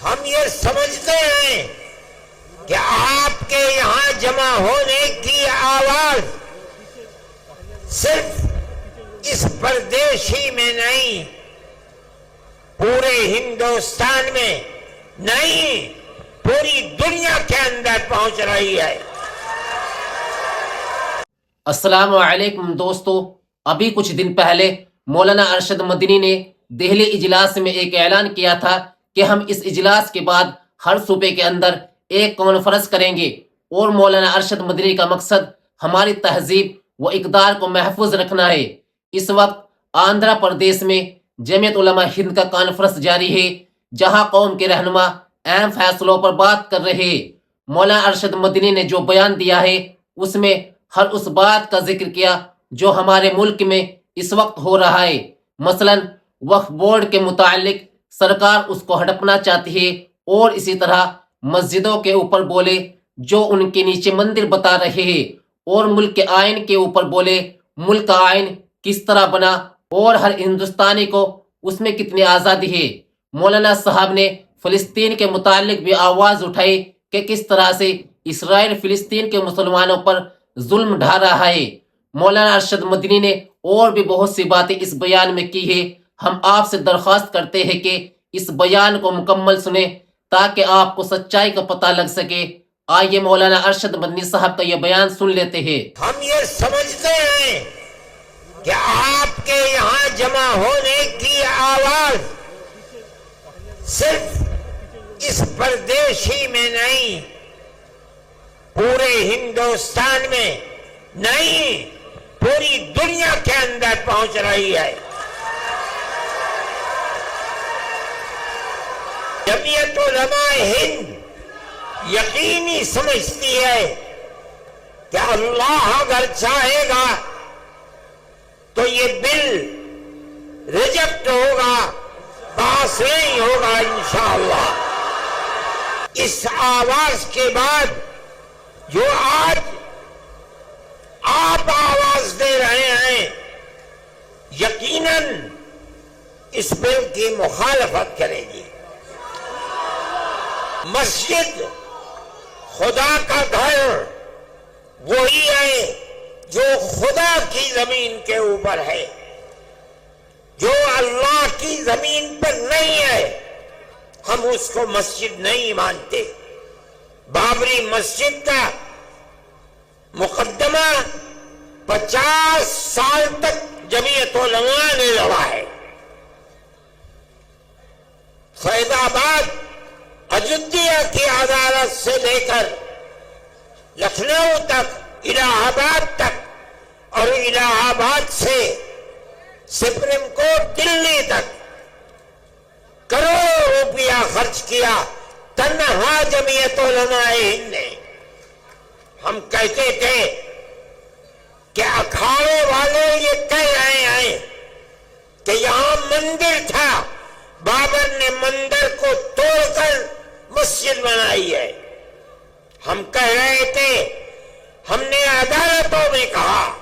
ہم یہ سمجھتے ہیں کہ آپ کے یہاں جمع ہونے کی آواز صرف اس پردیشی میں نہیں، پورے ہندوستان میں نہیں، پوری دنیا کے اندر پہنچ رہی ہے۔ السلام علیکم دوستو، ابھی کچھ دن پہلے مولانا ارشد مدنی نے دہلی اجلاس میں ایک اعلان کیا تھا کہ ہم اس اجلاس کے بعد ہر صوبے کے اندر ایک کانفرنس کریں گے، اور مولانا ارشد مدنی کا مقصد ہماری تہذیب و اقدار کو محفوظ رکھنا ہے۔ اس وقت آندھرا پردیش میں جمعیت علماء ہند کا کانفرنس جاری ہے، جہاں قوم کے رہنما اہم فیصلوں پر بات کر رہے ہیں۔ مولانا ارشد مدنی نے جو بیان دیا ہے اس میں ہر اس بات کا ذکر کیا جو ہمارے ملک میں اس وقت ہو رہا ہے۔ مثلا وقف بورڈ کے متعلق سرکار اس کو ہڑپنا چاہتی ہے، اور اسی طرح مسجدوں کے اوپر بولے جو ان کے نیچے مندر بتا رہے ہیں، اور ملک کے آئین کے اوپر بولے ملک کا آئین کس طرح بنا اور ہر ہندوستانی کو اس میں کتنی آزادی ہے۔ مولانا صاحب نے فلسطین کے متعلق بھی آواز اٹھائی کہ کس طرح سے اسرائیل فلسطین کے مسلمانوں پر ظلم ڈھا رہا ہے۔ مولانا ارشد مدنی نے اور بھی بہت سی باتیں اس بیان میں کی ہے۔ ہم آپ سے درخواست کرتے ہیں کہ اس بیان کو مکمل سنیں تاکہ آپ کو سچائی کا پتہ لگ سکے۔ آئیے مولانا ارشد مدنی صاحب کا یہ بیان سن لیتے ہیں۔ ہم یہ سمجھتے ہیں کہ آپ کے یہاں جمع ہونے کی آواز صرف اس پردیشی میں نہیں، پورے ہندوستان میں نہیں، پوری دنیا کے اندر پہنچ رہی ہے۔ جمعیت علماء ہند یقینی سمجھتی ہے کہ اللہ اگر چاہے گا تو یہ بل ریجیکٹ ہوگا، پاس نہیں ہوگا انشاءاللہ۔ اس آواز کے بعد جو آج آپ آواز دے رہے ہیں، یقیناً اس بل کی مخالفت کرے گی۔ مسجد خدا کا گھر وہی ہے جو خدا کی زمین کے اوپر ہے، جو اللہ کی زمین پر نہیں ہے ہم اس کو مسجد نہیں مانتے۔ بابری مسجد کا مقدمہ 50 سال تک جمعیت علماء نے لڑا ہے۔ فیض آباد اجودھیا کی عدالت سے لے کر لکھنؤ تک، الہ آباد تک، اور الہ آباد سے سپریم کورٹ دلی تک کروڑوں روپیہ خرچ کیا تنہا جمعیت علماء ہند نے۔ ہم کہتے تھے کہ اکھاڑے والے یہ کہہ رہے ہیں کہ یہاں مندر تھا، بابر نے مندر کو توڑ کر مسجد بنائی ہے۔ ہم کہہ رہے تھے، ہم نے عدالتوں میں کہا،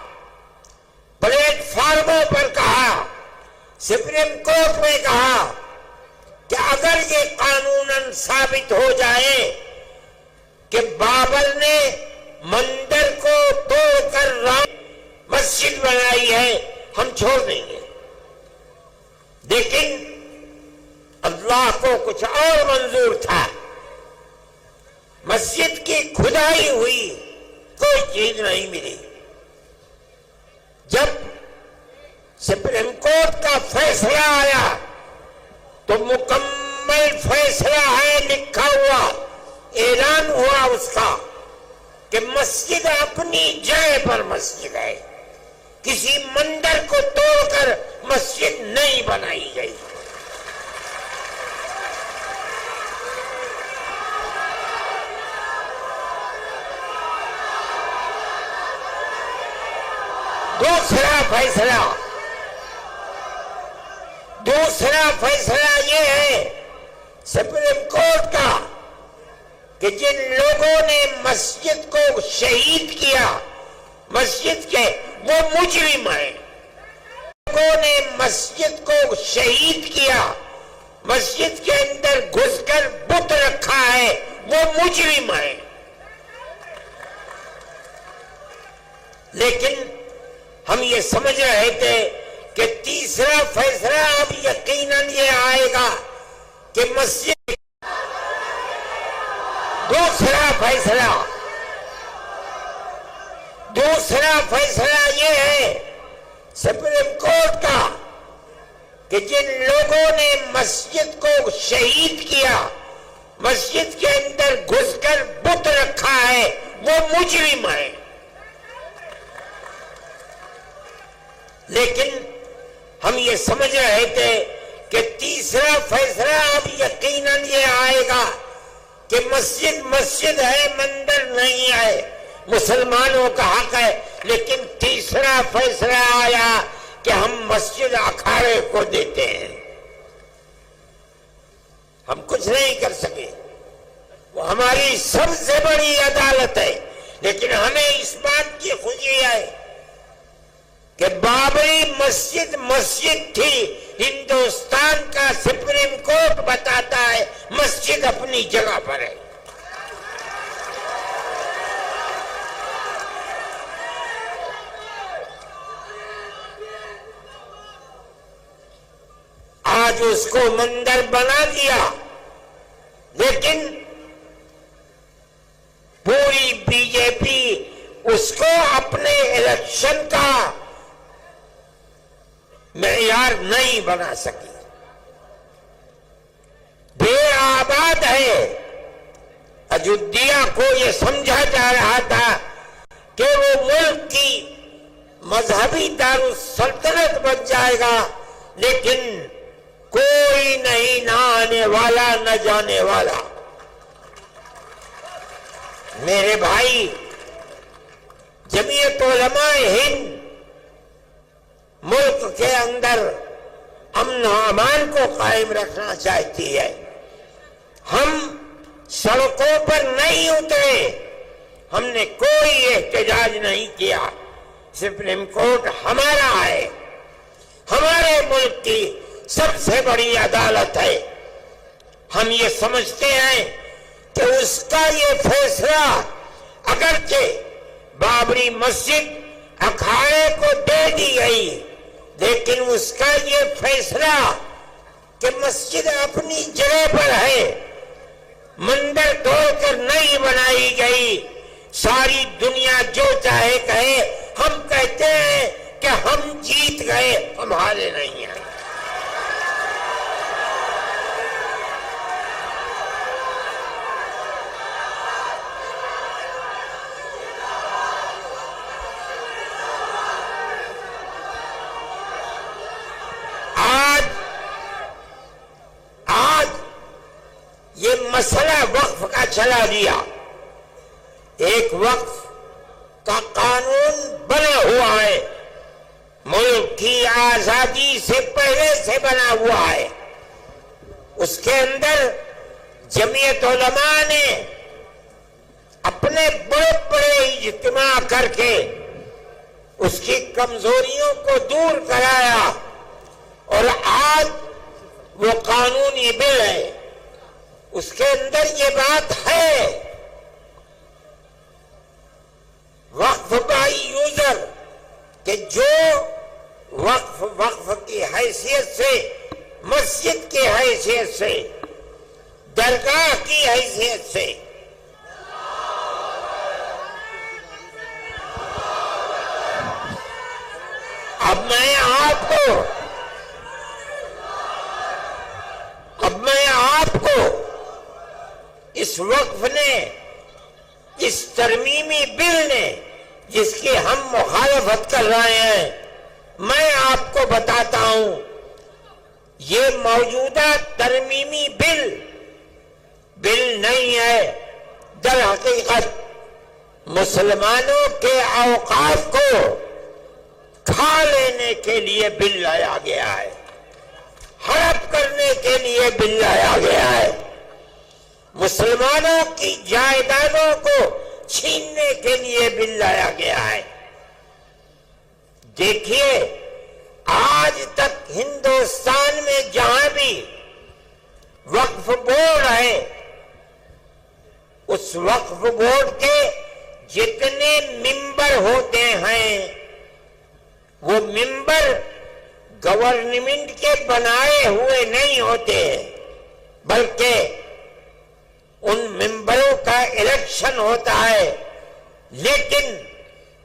پلیٹ فارموں پر کہا، سپریم کورٹ میں کہا کہ اگر یہ قانوناً ثابت ہو جائے کہ بابر نے مندر کو توڑ کر مسجد بنائی ہے، ہم چھوڑ دیں گے۔ لیکن اللہ کو کچھ اور منظور تھا۔ مسجد کی کھدائی ہوئی کوئی چیز نہیں ملی۔ جب سپریم کورٹ کا فیصلہ آیا تو مکمل فیصلہ ہے، لکھا ہوا، اعلان ہوا اس کا کہ مسجد اپنی جگہ پر مسجد ہے، کسی مندر کو توڑ کر مسجد نہیں بنائی گئی۔ دوسرا فیصلہ یہ ہے سپریم کورٹ کا کہ جن لوگوں نے مسجد کو شہید کیا، مسجد کے وہ مجرم ہیں۔ لوگوں نے مسجد کو شہید کیا، مسجد کے اندر گھس کر بت رکھا ہے وہ مجرم ہے. لیکن ہم یہ سمجھ رہے تھے کہ تیسرا فیصلہ اب یقیناً یہ آئے گا کہ مسجد. دوسرا فیصلہ یہ ہے سپریم کورٹ کا کہ جن لوگوں نے مسجد کو شہید کیا، مسجد کے اندر گھس کر بت رکھا ہے وہ مجرم ہے. لیکن ہم یہ سمجھ رہے تھے کہ تیسرا فیصلہ اب یقیناً یہ آئے گا کہ مسجد ہے، مندر نہیں ہے، مسلمانوں کا حق ہے. لیکن تیسرا فیصلہ آیا کہ ہم مسجد اکھاڑے کو دیتے ہیں. ہم کچھ نہیں کر سکے، وہ ہماری سب سے بڑی عدالت ہے. لیکن ہمیں اس بات کی خوشی ہے کہ بابری مسجد تھی. ہندوستان کا سپریم کورٹ بتاتا ہے مسجد اپنی جگہ پر ہے. آج اس کو مندر بنا دیا، لیکن پوری بی جے پی اس کو اپنے الیکشن کا معیار نہیں بنا سکی. بے آباد ہے. اجودھیا کو یہ سمجھا جا رہا تھا کہ وہ ملک کی مذہبی دارالسلطنت بن جائے گا، لیکن کوئی نہیں، نہ آنے والا نہ جانے والا. میرے بھائی، جمعیت علماء ہند ملک کے اندر امن و امان کو قائم رکھنا چاہتی ہے. ہم سڑکوں پر نہیں اترے، ہم نے کوئی احتجاج نہیں کیا. سپریم کورٹ ہمارا ہے، ہمارے ملک کی سب سے بڑی عدالت ہے. ہم یہ سمجھتے ہیں کہ اس کا یہ فیصلہ، اگرچہ بابری مسجد اکھاڑے کو دے دی گئی، لیکن اس کا یہ فیصلہ کہ مسجد اپنی جگہ پر ہے، مندر توڑ کر نہیں بنائی گئی. ساری دنیا جو چاہے کہے، ہم کہتے ہیں کہ ہم جیت گئے، ہم ہارے نہیں ہیں. یہ مسئلہ وقف کا چلا دیا. ایک وقف کا قانون بنا ہوا ہے، ملک کی آزادی سے پہلے سے بنا ہوا ہے. اس کے اندر جمعیت علماء نے اپنے بڑے بڑے اجتماع کر کے اس کی کمزوریوں کو دور کرایا، اور آج وہ قانونی بل ہے. اس کے اندر یہ بات ہے، وقف بائی یوزر، کہ جو وقف کی حیثیت سے، مسجد کی حیثیت سے، درگاہ کی حیثیت سے اب میں آپ کو اس وقف نے، اس ترمیمی بل نے، جس کی ہم مخالفت کر رہے ہیں، میں آپ کو بتاتا ہوں، یہ موجودہ ترمیمی بل نہیں ہے. در حقیقت مسلمانوں کے اوقاف کو کھا لینے کے لیے بل لایا گیا ہے، ہڑپ کرنے کے لیے بل لایا گیا ہے، مسلمانوں کی جائیدادوں کو چھیننے کے لیے بل لایا گیا ہے. دیکھیے، آج تک ہندوستان میں جہاں بھی وقف بورڈ ہے، اس وقف بورڈ کے جتنے ممبر ہوتے ہیں وہ ممبر گورنمنٹ کے بنائے ہوئے نہیں ہوتے، بلکہ ان ممبروں کا الیکشن ہوتا ہے، لیکن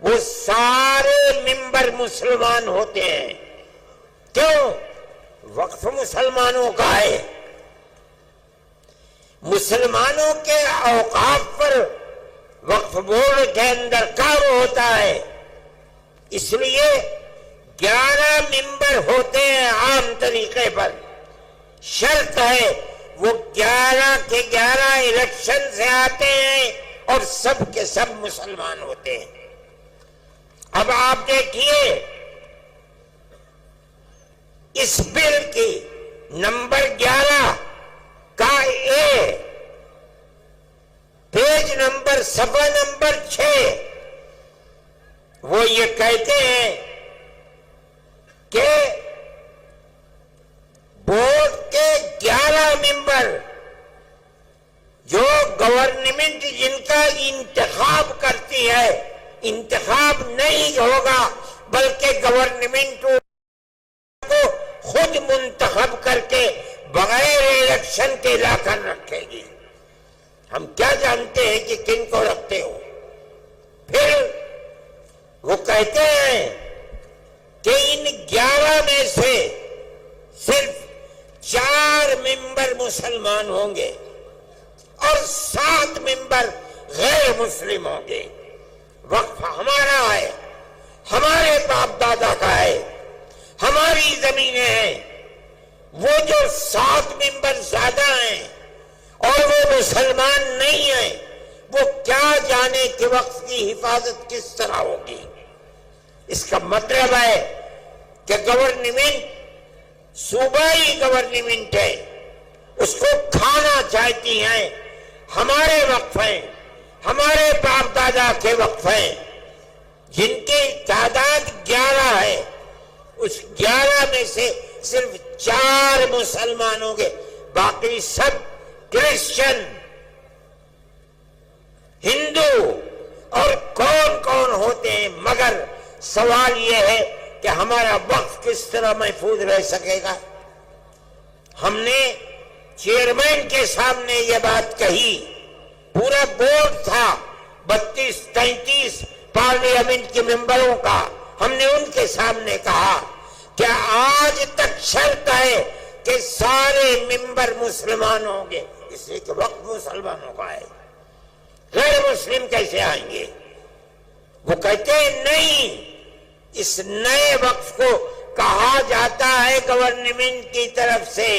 وہ سارے ممبر مسلمان ہوتے ہیں۔ کیوں؟ وقف مسلمانوں کا ہے، مسلمانوں کے اوقاف پر وقف بورڈ کے اندر کام ہوتا ہے، اس لیے 11 ممبر ہوتے ہیں عام طریقے پر، شرط ہے وہ 11 کے 11 الیکشن سے آتے ہیں اور سب کے سب مسلمان ہوتے ہیں۔ اب آپ دیکھیے اس بل کی نمبر 11 کا اے، پیج نمبر صفحہ نمبر 6، وہ یہ کہتے ہیں کہ بورڈ کے 11 ممبر جو گورنمنٹ جن کا انتخاب کرتی ہے، انتخاب نہیں ہوگا بلکہ گورنمنٹ کو خود منتخب کر کے بغیر الیکشن کے لا کر رکھے گی۔ ہم کیا جانتے ہیں کہ کن کو رکھتے ہو؟ پھر وہ کہتے ہیں کہ ان 11 میں سے صرف 4 ممبر مسلمان ہوں گے اور 7 ممبر غیر مسلم ہوں گے۔ وقف ہمارا ہے، ہمارے باپ دادا کا ہے، ہماری زمینیں ہیں، وہ جو 7 ممبر زیادہ ہیں اور وہ مسلمان نہیں ہیں، وہ کیا جانے کہ وقف کی حفاظت کس طرح ہوگی۔ اس کا مطلب ہے کہ گورنمنٹ صوبائی گورنمنٹ ہے، اس کو کھانا چاہتی ہیں ہمارے وقف ہیں، ہمارے باپ دادا کے وقف ہیں، جن کی تعداد 11 ہے، اس 11 میں سے صرف 4 مسلمان ہوں گے، باقی سب کرسچن، ہندو اور کون ہوتے ہیں۔ مگر سوال یہ ہے کہ ہمارا وقف کس طرح محفوظ رہ سکے گا؟ ہم نے چیئرمین کے سامنے یہ بات کہی، پورا بورڈ تھا 32-33 پارلیمنٹ کے ممبروں کا، ہم نے ان کے سامنے کہا کہ آج تک شرط ہے کہ سارے ممبر مسلمان ہوں گے، اس لیے کہ وقف مسلمانوں کا ہے، غیر مسلم کیسے آئیں گے؟ وہ کہتے ہیں نہیں، اس نئے وقف کو کہا جاتا ہے گورنمنٹ کی طرف سے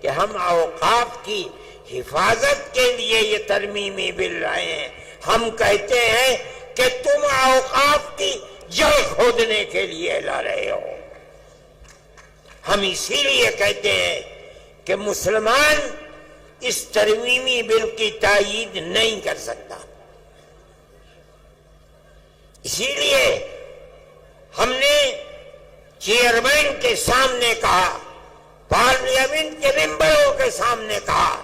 کہ ہم اوقاف کی حفاظت کے لیے یہ ترمیمی بل لائے ہیں۔ ہم کہتے ہیں کہ تم اوقاف کی جڑ کھودنے کے لیے لا رہے ہو۔ ہم اسی لیے کہتے ہیں کہ مسلمان اس ترمیمی بل کی تائید نہیں کر سکتا، اسی لیے ہم نے چیئرمین کے سامنے کہا، پارلیمنٹ کے ممبروں کے سامنے کہا،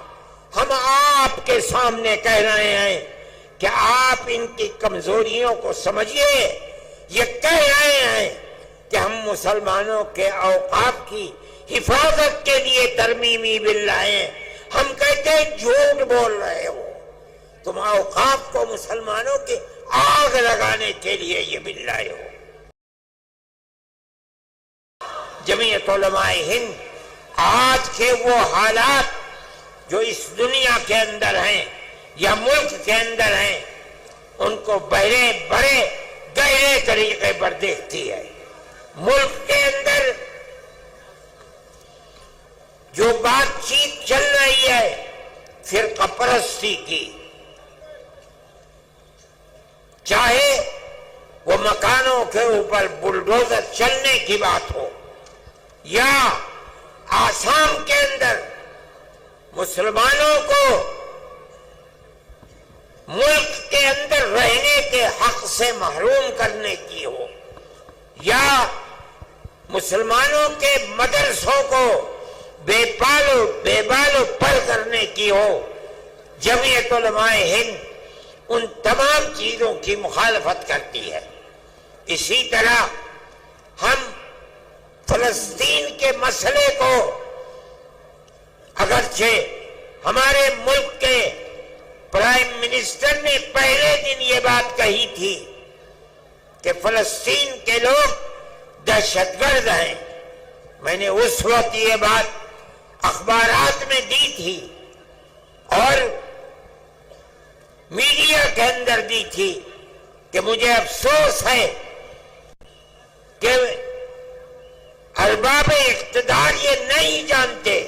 ہم آپ کے سامنے کہہ رہے ہیں کہ آپ ان کی کمزوریوں کو سمجھیے۔ یہ کہہ رہے ہیں کہ ہم مسلمانوں کے اوقاف کی حفاظت کے لیے ترمیمی بل لائے ہیں، ہم کہتے ہیں جھوٹ بول رہے ہو، تم اوقاف کو مسلمانوں کی آگ لگانے کے لیے یہ بل لائے ہو۔ جمعیت علماء ہند آج کے وہ حالات جو اس دنیا کے اندر ہیں یا ملک کے اندر ہیں، ان کو بڑے گہرے طریقے پر دیکھتی ہے۔ ملک کے اندر جو بات چیت چل رہی ہے فرقہ پرستی کی، چاہے وہ مکانوں کے اوپر بلڈوزر چلنے کی بات ہو، یا آسام کے اندر مسلمانوں کو ملک کے اندر رہنے کے حق سے محروم کرنے کی ہو، یا مسلمانوں کے مدرسوں کو بے پالو بے بالو پر کرنے کی ہو، جمعیت علماء ہند ان تمام چیزوں کی مخالفت کرتی ہے۔ اسی طرح ہم فلسطین کے مسئلے کو، اگرچہ ہمارے ملک کے پرائم منسٹر نے پہلے دن یہ بات کہی تھی کہ فلسطین کے لوگ دہشت گرد ہیں، میں نے اس وقت یہ بات اخبارات میں دی تھی اور میڈیا کے اندر دی تھی کہ مجھے افسوس ہے کہ ارباب اقتدار یہ نہیں جانتے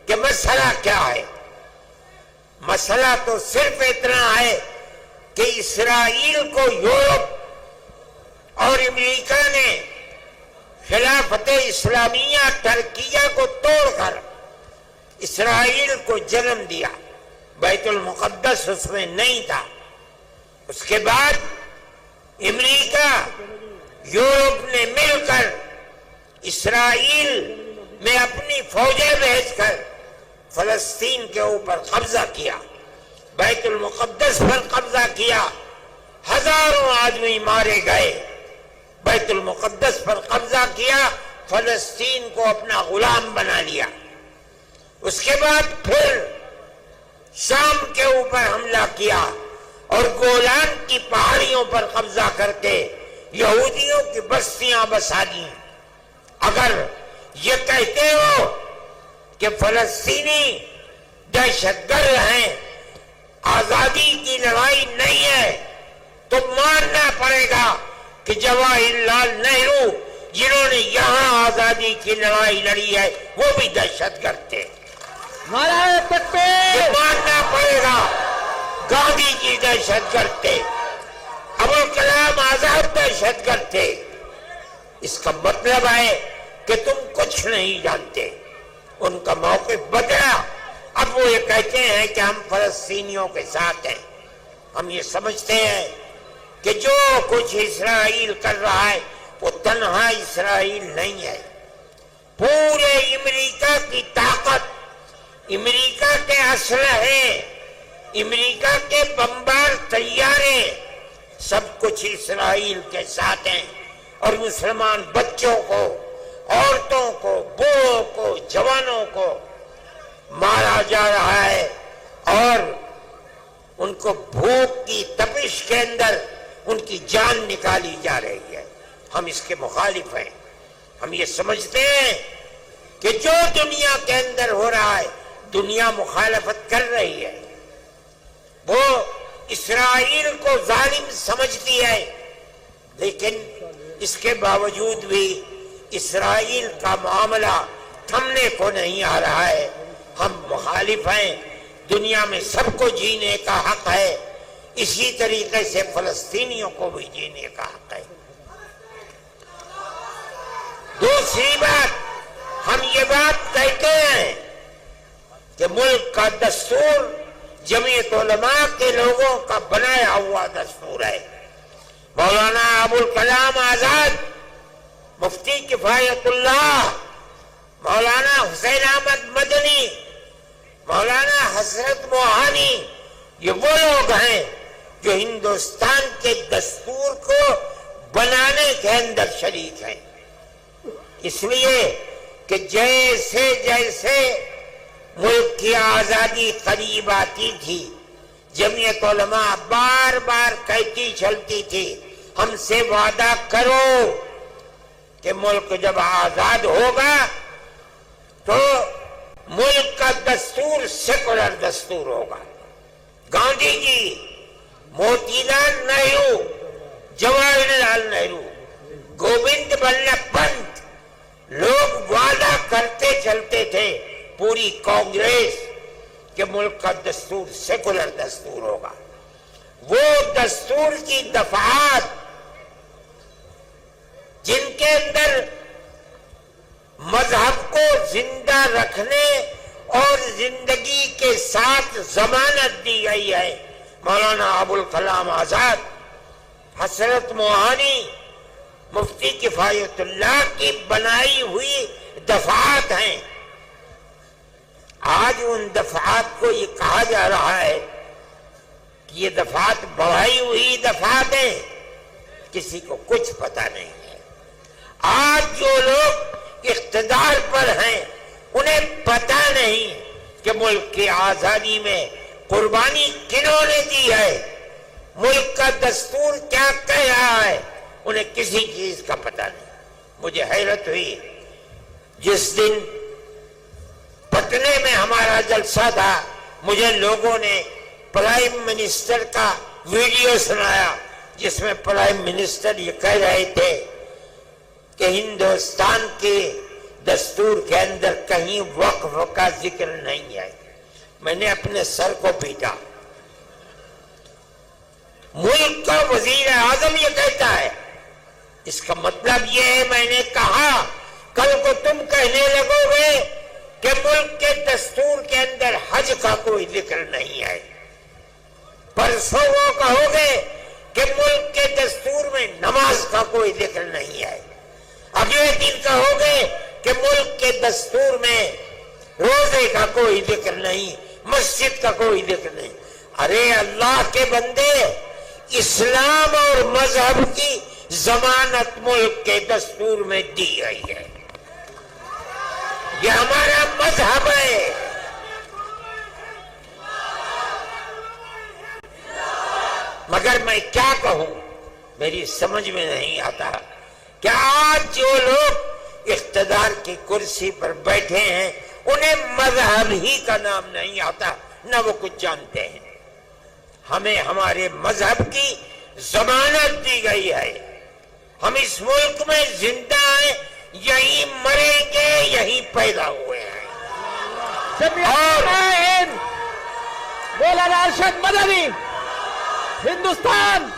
کہ مسئلہ کیا ہے۔ مسئلہ تو صرف اتنا ہے کہ اسرائیل کو یورپ اور امریکہ نے خلافت اسلامیہ ترکیہ کو توڑ کر اسرائیل کو جنم دیا، بیت المقدس اس میں نہیں تھا۔ اس کے بعد امریکہ یورپ نے مل کر اسرائیل میں اپنی فوجیں بھیج کر فلسطین کے اوپر قبضہ کیا، بیت المقدس پر قبضہ کیا، ہزاروں آدمی مارے گئے، بیت المقدس پر قبضہ کیا، فلسطین کو اپنا غلام بنا لیا۔ اس کے بعد پھر شام کے اوپر حملہ کیا اور گولان کی پہاڑیوں پر قبضہ کر کے یہودیوں کی بستیاں بسا دی۔ اگر یہ کہتے ہو کہ فلسطینی دہشت گرد ہیں، آزادی کی لڑائی نہیں ہے، تو ماننا پڑے گا کہ جواہر لال نہرو جنہوں نے یہاں آزادی کی لڑائی لڑی ہے وہ بھی دہشت گرد تھے۔ یہ ماننا پڑے گا گاندھی جی دہشت گرد تھے، ابوالکلام آزاد دہشت گرد تھے۔ اس کا مطلب ہے کہ تم کچھ نہیں جانتے۔ ان کا موقف بدلا، اب وہ یہ کہتے ہیں کہ ہم فلسطینیوں کے ساتھ ہیں۔ ہم یہ سمجھتے ہیں کہ جو کچھ اسرائیل کر رہا ہے وہ تنہا اسرائیل نہیں ہے، پورے امریکہ کی طاقت، امریکہ کے اسلحے، امریکہ کے بمبار طیارے، سب کچھ اسرائیل کے ساتھ ہیں، اور مسلمان بچوں کو، عورتوں کو، بوڑھوں کو، جوانوں کو مارا جا رہا ہے، اور ان کو بھوک کی تپش کے اندر ان کی جان نکالی جا رہی ہے۔ ہم اس کے مخالف ہیں۔ ہم یہ سمجھتے ہیں کہ جو دنیا کے اندر ہو رہا ہے دنیا مخالفت کر رہی ہے، وہ اسرائیل کو ظالم سمجھتی ہے، لیکن اس کے باوجود بھی اسرائیل کا معاملہ تھمنے کو نہیں آ رہا ہے۔ ہم مخالف ہیں، دنیا میں سب کو جینے کا حق ہے، اسی طریقے سے فلسطینیوں کو بھی جینے کا حق ہے۔ دوسری بات، ہم یہ بات کہتے ہیں کہ ملک کا دستور جمعیت علماء کے لوگوں کا بنایا ہوا دستور ہے۔ مولانا ابوالکلام آزاد، مفتی کفایت اللہ، مولانا حسین احمد مدنی، مولانا حسرت موہانی، یہ وہ لوگ ہیں جو ہندوستان کے دستور کو بنانے کے اندر شریک ہیں۔ اس لیے کہ جیسے جیسے ملک کی آزادی قریب آتی تھی، جمعیت علماء بار بار کہتی چلتی تھی، ہم سے وعدہ کرو کہ ملک جب آزاد ہوگا تو ملک کا دستور سیکولر دستور ہوگا۔ گاندھی جی، موتی لال نہرو، جواہر لال نہرو، گوبند بلبھ پنت، لوگ وعدہ کرتے چلتے تھے، پوری کانگریس، کہ ملک کا دستور سیکولر دستور ہوگا۔ وہ دستور کی دفعات جن کے اندر مذہب کو زندہ رکھنے اور زندگی کے ساتھ ضمانت دی گئی ہے، مولانا ابوالکلام آزاد، حسرت موہانی، مفتی کفایت اللہ کی بنائی ہوئی دفعات ہیں۔ آج ان دفعات کو یہ کہا جا رہا ہے کہ یہ دفعات بڑھائی ہوئی دفعات ہیں، کسی کو کچھ پتہ نہیں ہے۔ آج جو لوگ اقتدار پر ہیں انہیں پتہ نہیں کہ ملک کی آزادی میں قربانی کنہوں نے دی ہے، ملک کا دستور کیا کہہ رہا ہے، انہیں کسی چیز کا پتہ نہیں۔ مجھے حیرت ہوئی جس دن پٹنے میں ہمارا جلسہ تھا، مجھے لوگوں نے پرائم منسٹر کا ویڈیو سنایا جس میں پرائم منسٹر یہ کہہ رہے تھے کہ ہندوستان کے دستور کے اندر کہیں وقف کا ذکر نہیں ہے۔ میں نے اپنے سر کو پیٹا۔ ملک کا وزیر اعظم یہ کہتا ہے، اس کا مطلب یہ ہے، میں نے کہا کل کو تم کہنے لگو گے کہ ملک کے دستور کے اندر حج کا کوئی ذکر نہیں ہے، پرسوں وہ کہو گے کہ ملک کے دستور میں نماز کا کوئی ذکر نہیں ہے، اگلے دن کہو گے کہ ملک کے دستور میں روزے کا کوئی ذکر نہیں، مسجد کا کوئی ذکر نہیں۔ ارے اللہ کے بندے، اسلام اور مذہب کی ضمانت ملک کے دستور میں دی گئی ہے، یہ ہمارا مذہب ہے۔ مگر میں کیا کہوں، میری سمجھ میں نہیں آتا کہ آج جو لوگ اقتدار کی کرسی پر بیٹھے ہیں انہیں مذہب ہی کا نام نہیں آتا، نہ وہ کچھ جانتے ہیں۔ ہمیں ہمارے مذہب کی ضمانت دی گئی ہے، ہم اس ملک میں زندہ ہیں، یہیں مریں گے، یہیں پیدا ہوئے ہیں۔ اور مولانا ارشد مدنی، ہندوستان،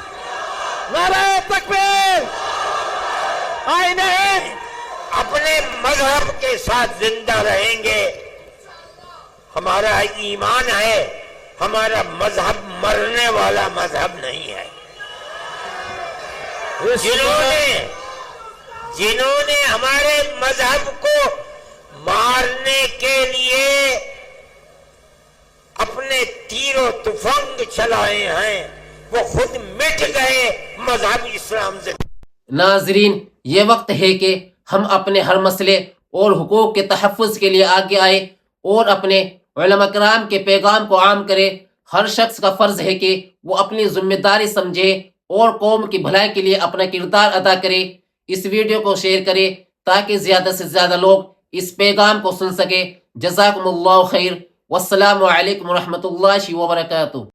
نعرہ تکبیر، آئین ہند، اپنے مذہب کے ساتھ زندہ رہیں گے۔ ہمارا ایمان ہے، ہمارا مذہب مرنے والا مذہب نہیں ہے۔ جنہوں نے ہمارے مذہب کو مارنے کے لیے اپنے تیر و تفنگ چلائے ہیں وہ خود مٹ گئے، مذہب اسلام سے۔ ناظرین، یہ وقت ہے کہ ہم اپنے ہر مسئلے اور حقوق کے تحفظ کے لیے آگے آئے اور اپنے علماء کرام کے پیغام کو عام کرے۔ ہر شخص کا فرض ہے کہ وہ اپنی ذمہ داری سمجھے اور قوم کی بھلائی کے لیے اپنا کردار ادا کرے۔ اس ویڈیو کو شیئر کرے تاکہ زیادہ سے زیادہ لوگ اس پیغام کو سن سکے۔ جزاکم اللہ خیر، والسلام علیکم ورحمۃ اللہ وبرکاتہ۔